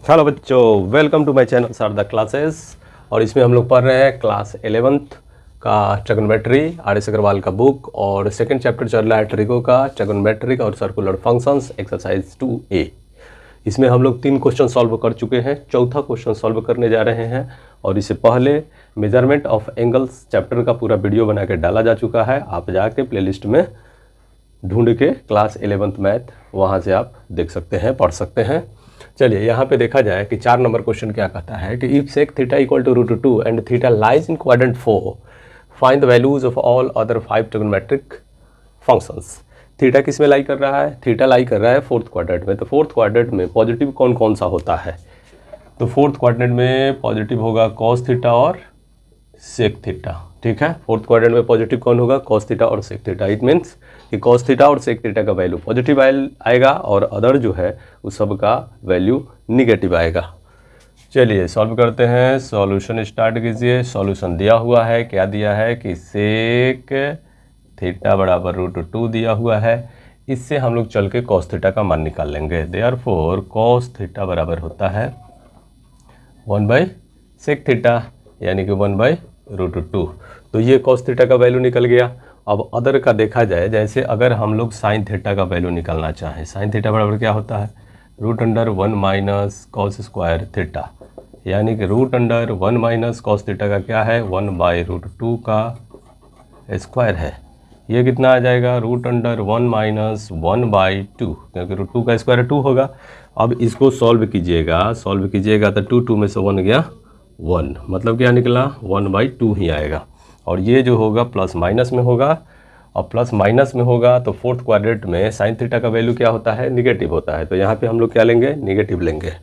Hello बच्चों, welcome to my channel Sharda classes. और इसमें हम लोग पढ़ रहे हैं क्लास 11th का ट्रिगोनोमेट्री, आर.एस. अग्रवाल का बुक, और सेकंड चैप्टर चल रहा है ट्रिगो का, ट्रिगोनोमेट्रिक और सर्कुलर फंक्शंस, एक्सरसाइज 2A। इसमें हम लोग 3 क्वेश्चन सॉल्व कर चुके हैं, चौथा क्वेश्चन सॉल्व करने जा रहे हैं। और इससे पहले मेजरमेंट ऑफ एंगल्स चैप्टर का पूरा वीडियो बना के डाला जा चुका है, आप जाके प्लेलिस्ट में ढूंढ के क्लास 11th मैथ वहाँ से आप देख सकते हैं, पढ़ सकते हैं। चलिए यहाँ पे देखा जाए कि 4 नंबर क्वेश्चन क्या कहता है कि if sec theta equal to √2 and theta lies in quadrant 4 find the values of all other 5 trigonometric functions. Theta किस में लाई कर रहा है? थीटा लाई कर रहा है 4th क्वाड्रेंट में। तो 4th क्वाड्रेंट में पॉजिटिव कौन कौन सा होता है? तो 4th क्वाड्रेंट में पॉजिटिव होगा कॉस थीटा और सेक थीटा। ठीक है, 4th क्वाड्रेंट में पॉजिटिव कौन होगा? कॉस थीटा और सेक थीटा। इट मीन्स कि कॉस थीटा और सेक थीटा का वैल्यू पॉजिटिव आएगा और अदर जो है उस सब का वैल्यू निगेटिव आएगा। चलिए सॉल्व करते हैं, सॉल्यूशन स्टार्ट कीजिए। सॉल्यूशन दिया हुआ है, क्या दिया है कि सेक थीटा बराबर √2 दिया हुआ है। इससे हम लोग चल के कॉस थीटा का मान निकाल लेंगे। देयरफॉर कॉस थीटा बराबर होता है 1/सेक थीटा, यानी कि 1/√2। तो ये कॉस थीटा का वैल्यू निकल गया। अब अदर का देखा जाए, जैसे अगर हम लोग साइन थीटा का वैल्यू निकालना चाहें, साइन थीटा बराबर क्या होता है? √1 माइनस कॉस स्क्वायर थीटा, यानी कि √1 माइनस कॉस थीटा का क्या है? 1/√2 का स्क्वायर है। ये कितना आ जाएगा? √1 माइनस 1/2, क्योंकि √2 का स्क्वायर 2 होगा। अब इसको सॉल्व कीजिएगा तो 2 में से 1 गया 1, मतलब क्या निकला? 1/2 ही आएगा। और ये जो होगा प्लस माइनस में होगा, और प्लस माइनस में होगा तो 4th क्वाड्रेंट में साइन थीटा का वैल्यू क्या होता है? निगेटिव होता है। तो यहाँ पे हम लोग क्या लेंगे? निगेटिव लेंगे।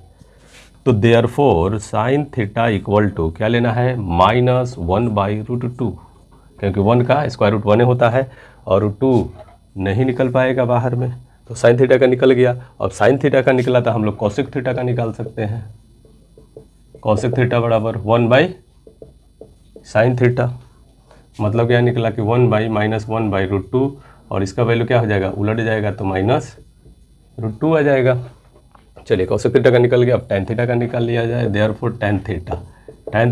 तो therefore sine theta equal to क्या लेना है? -1/√2, क्योंकि 1 का स्क्वायर रूट 1 होता है और √2 नहीं निकल पाएगा बाहर में, तो साइन थीटा का निकल गया। अब साइन थीटा का निकला तो हम लोग कॉसेक थीटा का निकाल सकते हैं। कॉसेक थीटा बराबर 1/साइन थीटा, मतलब क्या निकला कि 1/-1/√2, और इसका वैल्यू क्या हो जाएगा? उलट जाएगा तो -√2 आ जाएगा। चलिए कॉसेक थीटा का निकल गया। अब tan थीटा का निकाल लिया जाए। देयरफॉर tan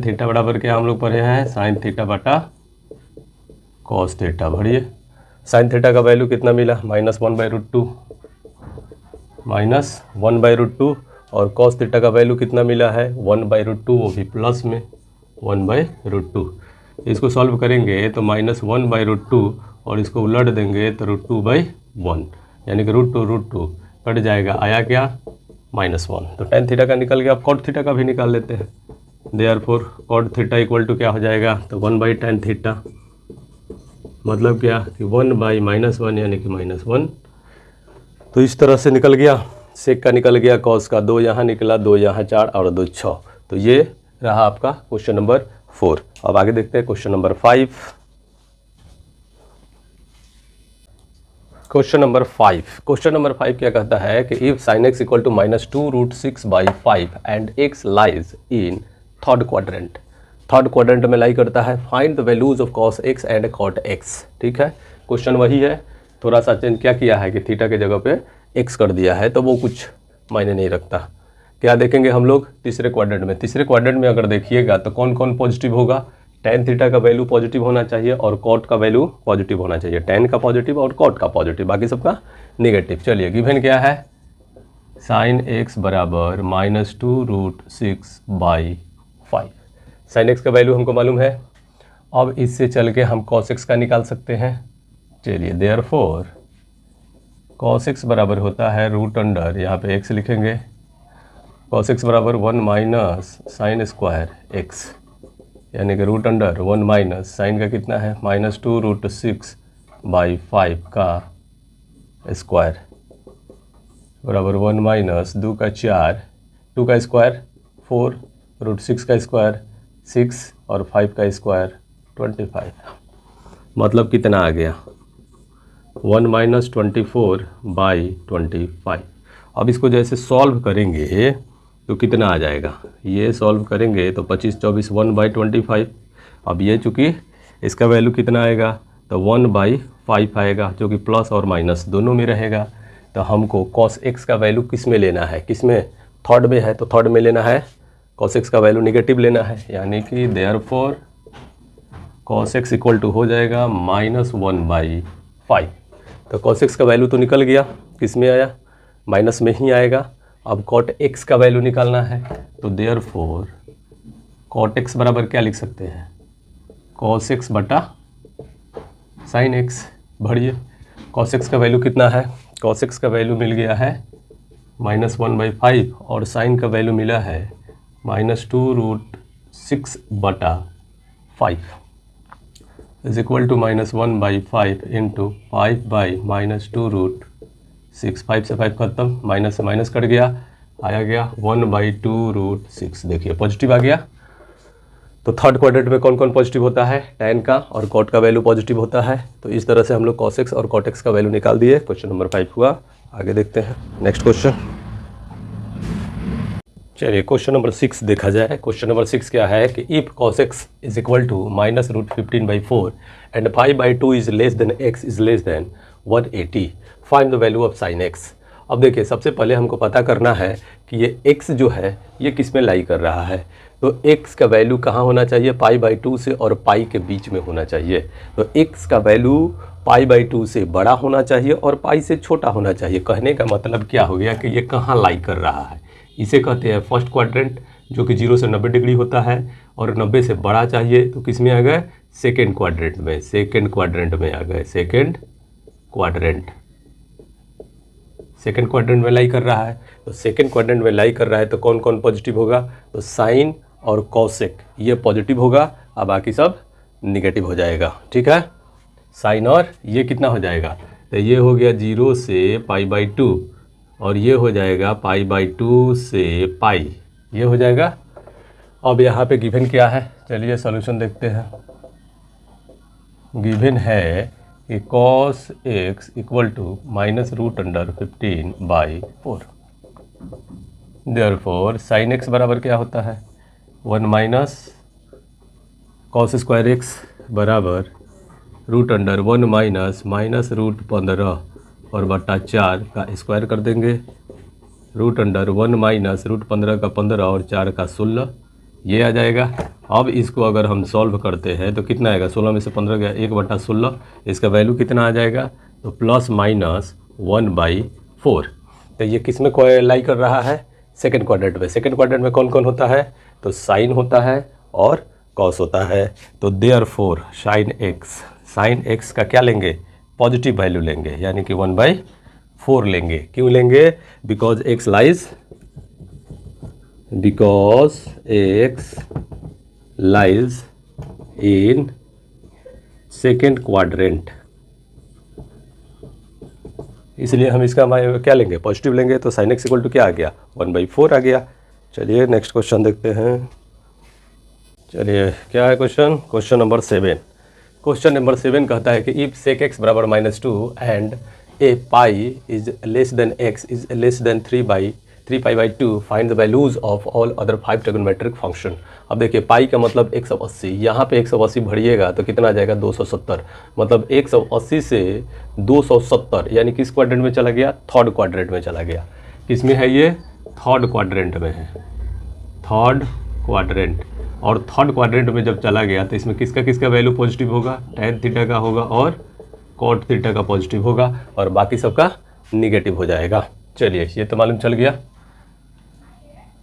थीटा बराबर क्या हम लोग पढ़े हैं? साइन थीटा बटा कॉस थीटा। भरिए साइन थीटा का वैल्यू कितना मिला? -1/√2, और कॉस थीटा का वैल्यू कितना मिला है? 1/√2, वो भी प्लस में 1/√2। इसको सॉल्व करेंगे तो -1/√2, और इसको उलट देंगे तो √2/1, यानी कि √2 कट जाएगा, आया क्या? -1। तो tan थीटा का निकल गया। अब कॉट थीटा का भी निकाल लेते हैं। Therefore cot theta equal to क्या हो जाएगा? तो 1/tan थीटा, मतलब क्या कि 1/-1, यानी कि -1। तो इस तरह से निकल गया। सेक का निकल गया, कॉस का 2 यहाँ निकला, 2 यहाँ 4 और 2 6। तो ये रहा आपका क्वेश्चन नंबर 4। अब आगे देखते हैं क्वेश्चन नंबर 5। क्वेश्चन नंबर 5 क्या कहता है कि if sin x equal to -2√6/5 and x lies in third quadrant में लाई करता है, find the values of cos x and cot x। ठीक है, क्वेश्चन वही है, थोड़ा सा चेंज क्या किया है कि थीटा के जगह पे x कर दिया है, तो वो कुछ मायने नहीं रखता। क्या देखेंगे हम लोग? तीसरे क्वाड्रेंट में अगर देखिएगा तो कौन कौन पॉजिटिव होगा? tan थीटा का वैल्यू पॉजिटिव होना चाहिए और cot का वैल्यू पॉजिटिव होना चाहिए। tan का पॉजिटिव और cot का पॉजिटिव, बाकी सबका निगेटिव। चलिए गिवन क्या है? sin x बराबर -2√6/5। sin x का वैल्यू हमको मालूम है। अब इससे चल के हम cos x का निकाल सकते हैं। चलिए देयरफॉर cos x बराबर होता है √, यहाँ पे x लिखेंगे, cos x बराबर 1 माइनस साइन स्क्वायर x, यानी कि √1 माइनस साइन का कितना है? -2√6/5 का स्क्वायर बराबर 1 माइनस 2 का 4, 2 का स्क्वायर 4, √6 का स्क्वायर 6 और 5 का स्क्वायर 25। मतलब कितना आ गया? 1 माइनस 24/25। अब इसको जैसे सॉल्व करेंगे तो कितना आ जाएगा? ये सॉल्व करेंगे तो 25 24 1/25। अब ये चूँकि इसका वैल्यू कितना आएगा? तो 1/5 आएगा, जो कि प्लस और माइनस दोनों में रहेगा। तो हमको cos x का वैल्यू किस में लेना है? किस में? थर्ड में है तो थर्ड में लेना है, cos x का वैल्यू निगेटिव लेना है, यानी कि therefore cos x equal to हो जाएगा -1/5। तो cos x का वैल्यू तो निकल गया, किस में आया, माइनस में ही आएगा। अब cot x का वैल्यू निकालना है, तो देयरफॉर cot x बराबर क्या लिख सकते हैं, cos x बटा sin x। बढ़िए, cos x का वैल्यू कितना है, cos x का वैल्यू मिल गया है -1/5 और sin का वैल्यू मिला है -2√6/5 इज इक्वल टू -1/5 इंटू 5/-2√6। 5 से 5 खत्म, माइनस से माइनस कट गया, आया गया 1/2√6। देखिए पॉजिटिव आ गया। तो थर्ड क्वाड्रेंट में कौन कौन पॉजिटिव होता है, tan का और cot का वैल्यू पॉजिटिव होता है। तो इस तरह से हम लोग cos x और cot x का वैल्यू निकाल दिए। क्वेश्चन नंबर 5 हुआ। आगे देखते हैं नेक्स्ट क्वेश्चन। चलिए क्वेश्चन नंबर 6 देखा जाए। क्वेश्चन नंबर 6 क्या है कि if cos x is equal to -√15/4 and 5/2 is less than x is less than 180, find the value of sin x। अब देखिए सबसे पहले हमको पता करना है कि ये x जो है ये किस में लाई कर रहा है। तो x का वैल्यू कहाँ होना चाहिए, π/2 से और पाई के बीच में होना चाहिए। तो x का वैल्यू π/2 से बड़ा होना चाहिए और पाई से छोटा होना चाहिए। कहने का मतलब क्या हो गया कि ये कहाँ लाई कर रहा है, इसे कहते हैं फर्स्ट क्वाड्रेंट, जो कि 0 से 90 डिग्री होता है और 90 से बड़ा चाहिए। तो किस में आ गए, सेकेंड क्वाड्रेंट में, सेकेंड क्वाड्रेंट में आ गए, सेकेंड क्वाड्रेंट में लाई कर रहा है। तो सेकेंड क्वाड्रेंट में लाई कर रहा है तो कौन कौन पॉजिटिव होगा, तो साइन और कॉसेक ये पॉजिटिव होगा, अब बाकी सब निगेटिव हो जाएगा। ठीक है, साइन और ये कितना हो जाएगा, तो ये हो गया 0 से π/2 और ये हो जाएगा π/2 से पाई, ये हो जाएगा। अब यहाँ पे गिवन क्या है, चलिए सॉल्यूशन देखते हैं। गिवन है कि cos x equal to -√15/4। Therefore sin x बराबर क्या होता है, 1 माइनस cos स्क्वायर x बराबर √1 माइनस -√15 और बटा 4 का स्क्वायर कर देंगे, √1 माइनस √15 का 15 और 4 का 16, ये आ जाएगा। अब इसको अगर हम सॉल्व करते हैं तो कितना आएगा, 16 में से 15 गया, 1/16, इसका वैल्यू कितना आ जाएगा, तो +-1/4। तो ये किस में लाई कर रहा है, सेकेंड क्वाड्रेंट में। सेकेंड क्वाड्रेंट में कौन कौन होता है, तो साइन होता है और कॉस होता है। तो देयरफॉर साइन एक्स का क्या लेंगे, पॉजिटिव वैल्यू लेंगे, यानी कि 1/4 लेंगे। क्यों लेंगे, because x lies in second quadrant, इसलिए हम इसका क्या लेंगे, पॉजिटिव लेंगे। तो साइन एक्स इक्वल टू क्या आ गया, 1/4 आ गया। चलिए नेक्स्ट क्वेश्चन देखते हैं। चलिए क्या है question, question number 7। Question number 7 कहता है कि इफ sec x बराबर -2 and a pi is less than x is less than 3π/2 find the values of all other 5 trigonometric function. अब देखिए पाई का मतलब 180, यहाँ पे 180 भरिएगा तो कितना आ जाएगा, 270। मतलब 180 से 270 यानी किस क्वाड्रेंट में चला गया, थर्ड क्वाड्रेंट में चला गया। किस में है ये, थर्ड क्वाड्रेंट में है, थर्ड क्वाड्रेंट। और थर्ड क्वाड्रेंट में जब चला गया तो इसमें किसका वैल्यू पॉजिटिव होगा, tan थीटा का होगा और cot थीटा का पॉजिटिव होगा और बाकी सबका निगेटिव हो जाएगा। चलिए ये तो मालूम चल गया।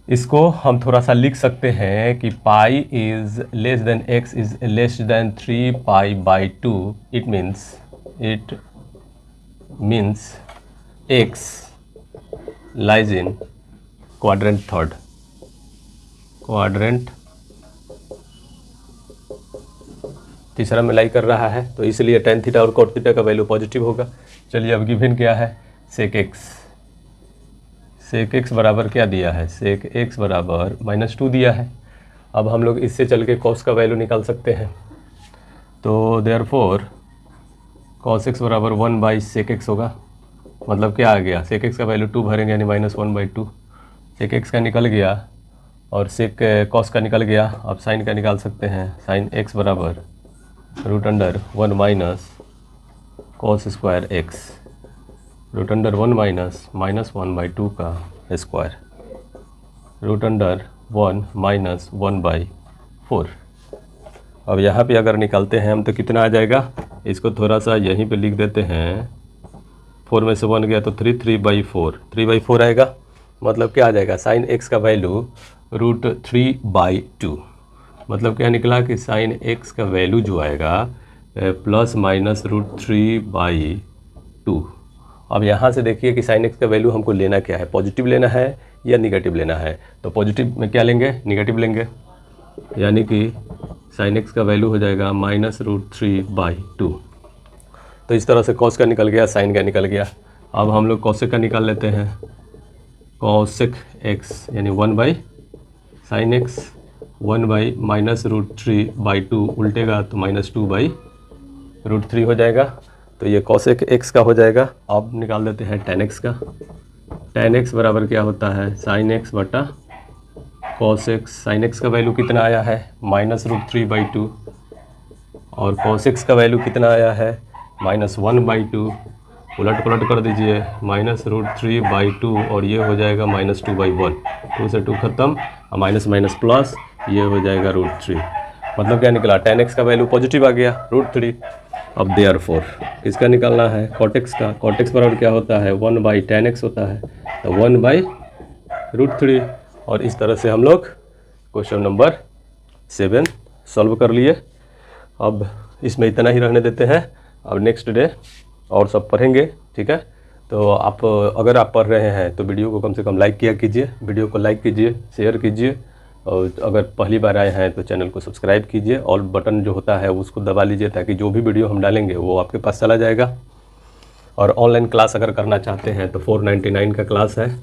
इसको हम थोड़ा सा लिख सकते हैं कि pi is less than x is less than 3π/2। It means x lies in quadrant third, quadrant तीसरा में लाई कर रहा है, तो इसलिए tan थीटा और cot थीटा का वैल्यू पॉजिटिव होगा। चलिए अब गिवन क्या है, sec x बराबर क्या दिया है, sec x बराबर -2 दिया है। अब हम लोग इससे चल के cos का वैल्यू निकाल सकते हैं। तो देयरफॉर cos x बराबर 1/sec x होगा। मतलब क्या आ गया, sec x का वैल्यू 2 भरेंगे यानी -1/2। sec x का निकल गया और sec cos का निकल गया। अब साइन का निकाल सकते हैं, साइन x बराबर √1 minus cos square x, √1 minus -1/2 का स्क्वायर। √1 माइनस 1/4। अब यहाँ पे अगर निकालते हैं हम तो कितना आ जाएगा, इसको थोड़ा सा यहीं पे लिख देते हैं, 4 में से 1 गया तो 3/4, 3/4 आएगा। मतलब क्या आ जाएगा, साइन x का वैल्यू √3/2। मतलब क्या निकला कि साइन x का वैल्यू जो आएगा प्लस माइनस √3/2। अब यहाँ से देखिए कि साइन x का वैल्यू हमको लेना क्या है, पॉजिटिव लेना है या निगेटिव लेना है। तो पॉजिटिव में क्या लेंगे, निगेटिव लेंगे, यानी कि साइन x का वैल्यू हो जाएगा माइनस √3/2। तो इस तरह से कॉस का निकल गया, साइन का निकल गया। अब हम लोग कॉसेक का निकाल लेते हैं। कॉसेक x यानी 1/sin x 1/माइनस √3/2, उल्टेगा तो माइनस 2/√3 हो जाएगा। तो ये कॉसेक x का हो जाएगा। अब निकाल देते हैं tan x का। tan x बराबर क्या होता है, sin x बटा cos x। sin x का वैल्यू कितना आया है, माइनस √3/2, और cos x का वैल्यू कितना आया है, माइनस 1/2। उलट पलट कर दीजिए, माइनस √3/2 और ये हो जाएगा माइनस 2/1। 2 से 2 खत्म, और माइनस माइनस प्लस, ये हो जाएगा √3। मतलब क्या निकला, tan x का वैल्यू पॉजिटिव आ गया, √3। अब देयरफॉर किसका निकालना है, cot x का। cot x बराबर क्या होता है, 1/tan x होता है, तो 1/√3। और इस तरह से हम लोग क्वेश्चन नंबर 7 सॉल्व कर लिए। अब इसमें इतना ही रहने देते हैं, अब नेक्स्ट डे और सब पढ़ेंगे, ठीक है। तो आप अगर आप पढ़ रहे हैं तो वीडियो को कम से कम लाइक किया कीजिए, वीडियो को लाइक कीजिए, शेयर कीजिए, और अगर पहली बार आए हैं तो चैनल को सब्सक्राइब कीजिए। ऑल बटन जो होता है उसको दबा लीजिए, ताकि जो भी वीडियो हम डालेंगे वो आपके पास चला जाएगा। और ऑनलाइन क्लास अगर करना चाहते हैं तो 499 का क्लास है,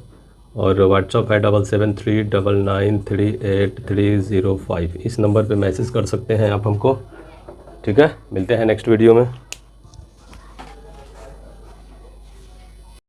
और व्हाट्सअप है 7739938305। इस नंबर पे मैसेज कर सकते हैं आप हमको, ठीक है। मिलते हैं नेक्स्ट वीडियो में।